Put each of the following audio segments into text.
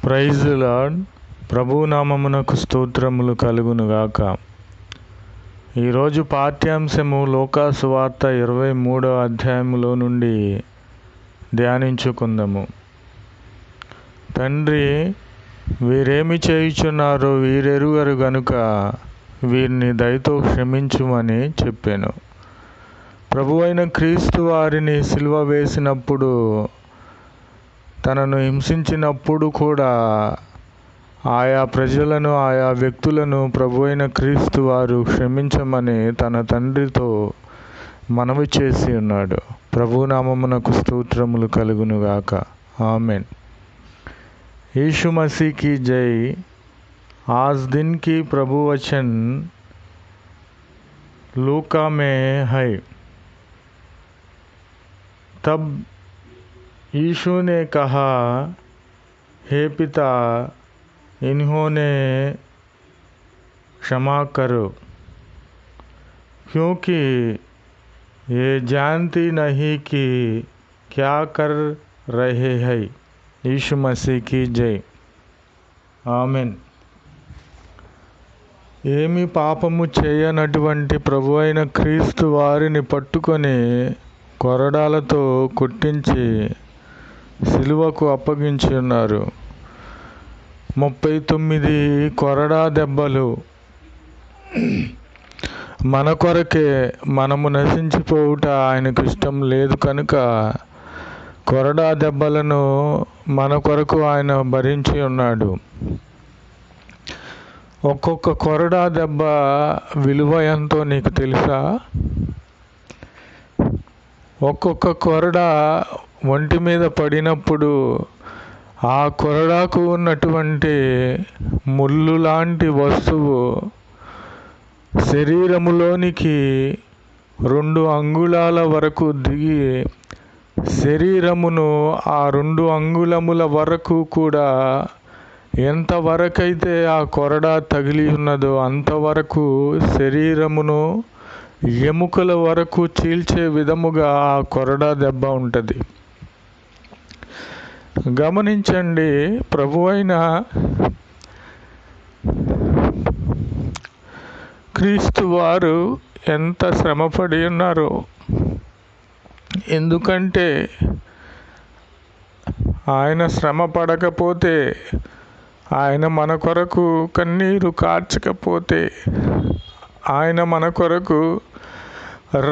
Praise the lord. ప్రభువు నామమునకు స్తోత్రములు కలుగునుగాక. ఈరోజు పాఠ్యాంశము లూకా సువార్త 23వ అధ్యాయములో నుండి ధ్యానించుకుందాము. తండ్రి, వీరేమి చేయుచున్నారో వీరెరుగరు గనుక వీరిని దయతో క్షమించుమని చెప్పాను. ప్రభువైన క్రీస్తు వారిని సిలువ వేసినప్పుడు, తనను హింసించినప్పుడు కూడా ఆయా ప్రజలను, ఆయా వ్యక్తులను ప్రభువైన క్రీస్తు వారు క్షమించమని తన తండ్రితో మనవి చేసి ఉన్నాడు. ప్రభు నామమునకు స్తోత్రములు కలుగునుగాక. ఆమెన్. यीशु मसीह की जय। आज दिन की प्रभु वचन लूका में है। तब यीशु ने कहा, हे पिता, इन्होंने क्षमा करो, क्योंकि ये जानती नहीं कि क्या कर रहे हैं। यीशु मसीह की जय। ఆమెన్. ఏమి పాపము చేయనటువంటి ప్రభు అయిన క్రీస్తు వారిని పట్టుకొని కొరడాలతో కొట్టించి సిలువకు అప్పగించి ఉన్నారు. 39 కొరడా దెబ్బలు మన కొరకే. మనము నశించిపోవుట ఆయనకు ఇష్టం లేదు కనుక కొరడా దెబ్బలను మన కొరకు ఆయన భరించి ఉన్నాడు. ఒక్కొక్క కొరడా దెబ్బ విలువ ఎంతో నీకు తెలుసా? ఒక్కొక్క కొరడా ఒంటి మీద పడినప్పుడు ఆ కొరడాకు ఉన్నటువంటి ముళ్ళు లాంటి వస్తువు శరీరములోనికి 2 అంగుళాల వరకు దిగి శరీరమును ఆ 2 అంగుళముల వరకు కూడా ఎంతవరకైతే ఆ కొరడా తగిలి ఉన్నదో అంతవరకు శరీరమును ఎముకల వరకు చీల్చే విధముగా ఆ కొరడా దెబ్బ ఉంటుంది. గమనించండి, ప్రభువైన క్రీస్తు వారు ఎంత శ్రమపడి ఉన్నారో. ఎందుకంటే ఆయన శ్రమ పడకపోతే, ఆయన మన కొరకు కన్నీరు కార్చకపోతే, ఆయన మన కొరకు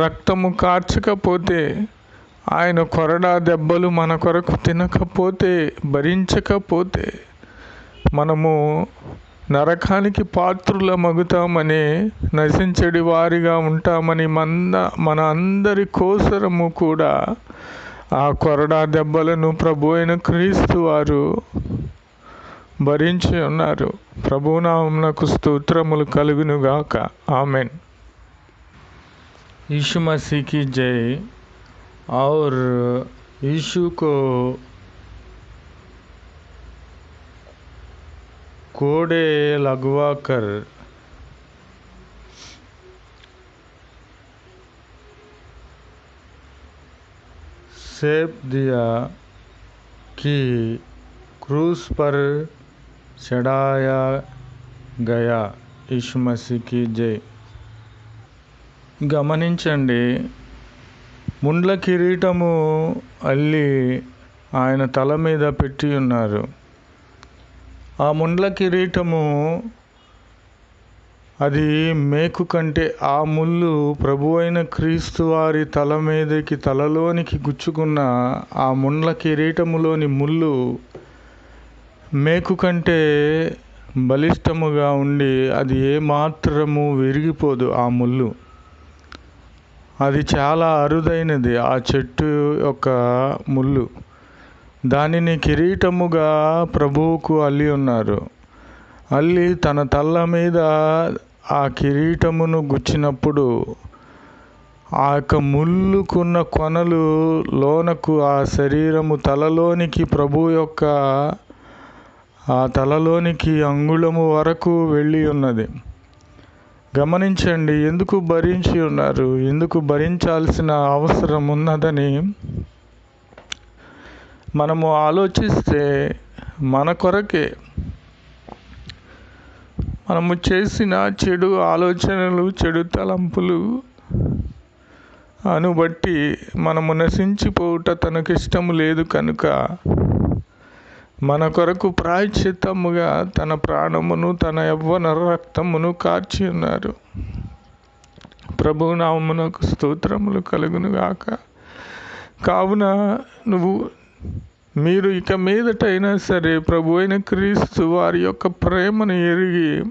రక్తము కార్చకపోతే, ఆయన కొరడా దెబ్బలు మన కొరకు తినకపోతే, భరించకపోతే మనము నరకానికి పాత్రులమగుతామని, నశించడి వారిగా ఉంటామని మన అందరి కోసరము కూడా ఆ కొరడా దెబ్బలను ప్రభు అయిన క్రీస్తు వారు భరించి ఉన్నారు. ప్రభునామమునకు స్తోత్రములు కలుగునుగాక. ఆమెన్. यीशु मसीह की जय। और यीशु को कोड़े लगवा कर सेप दिया कि क्रूस पर चढ़ाया गया। यीशु मसीह की जय। గమనించండి, ముండ్ల కిరీటము అల్లి ఆయన తల మీద పెట్టి ఉన్నారు. ఆ ముండ్ల కిరీటము అది మేకు కంటే, ఆ ముళ్ళు ప్రభు అయిన క్రీస్తు వారి తలలోనికి గుచ్చుకున్న ఆ ముండ్ల కిరీటములోని ముళ్ళు మేకు కంటే బలిష్టముగా ఉండి అది ఏమాత్రము విరిగిపోదు. ఆ ముళ్ళు అది చాలా అరుదైనది. ఆ చెట్టు యొక్క ముళ్ళు, దానిని కిరీటముగా ప్రభువుకు అల్లి ఉన్నారు. అల్లి తన తల మీద ఆ కిరీటమును గుచ్చినప్పుడు ఆ యొక్క ముళ్ళుకున్న కొనలు లోనకు ఆ శరీరము తలలోనికి, ప్రభు యొక్క ఆ తలలోనికి అంగుళము వరకు వెళ్ళి ఉన్నది. గమనించండి, ఎందుకు భరించి ఉన్నారు, ఎందుకు భరించాల్సిన అవసరం ఉన్నదని మనము ఆలోచిస్తే మన కొరకే. మనము చేసిన చెడు ఆలోచనలు, చెడు తలంపులు బట్టి మనము నశించిపోవుట తనకిష్టము లేదు కనుక మన కొరకు ప్రాయశ్చిత్తముగా తన ప్రాణమును, తన యవ్వన రక్తమును కార్చి ఉన్నారు. ప్రభువు నామమునకు స్తోత్రములు కలుగును గాక. కావున మీరు ఇక మీదటైనా సరే ప్రభు అయిన క్రీస్తు వారి యొక్క ప్రేమను ఎరిగి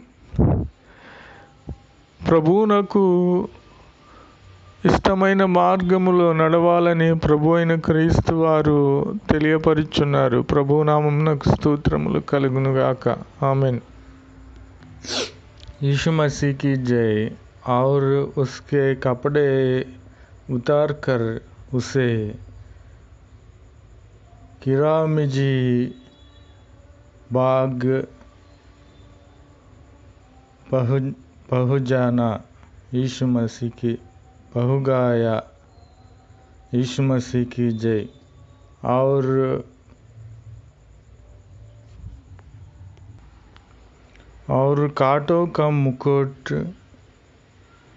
ప్రభువునకు ఇష్టమైన మార్గములో నడవాలని ప్రభు అయిన క్రీస్తు వారు తెలియపరుచున్నారు. ప్రభువు నామమునకు స్తోత్రములు కలుగును గాక. ఆమేన్. यीशु मसीह की जय। और उसके कपड़े उतार कर उसे किरामिजी बाग पहुँचाना यीशु मसीह की बहुगाया। यीशु मसीह की जय। और कांटों का मुकुट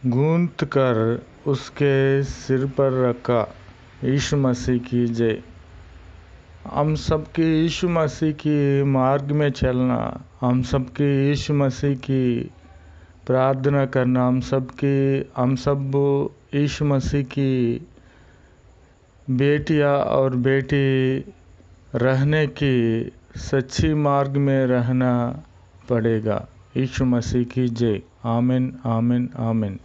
गूंथ कर उसके सिर पर रखा। यीशु मसीह की जय। हम सबके यीशु मसीह की मार्ग में चलना, हम सबके यीशु मसीह की प्रार्थना करना, हम सब यीशु मसीह की बेटियां और बेटी रहने की सच्ची मार्ग में रहना पड़ेगा। यीशु मसीह की जय। आमीन, आमीन, आमीन।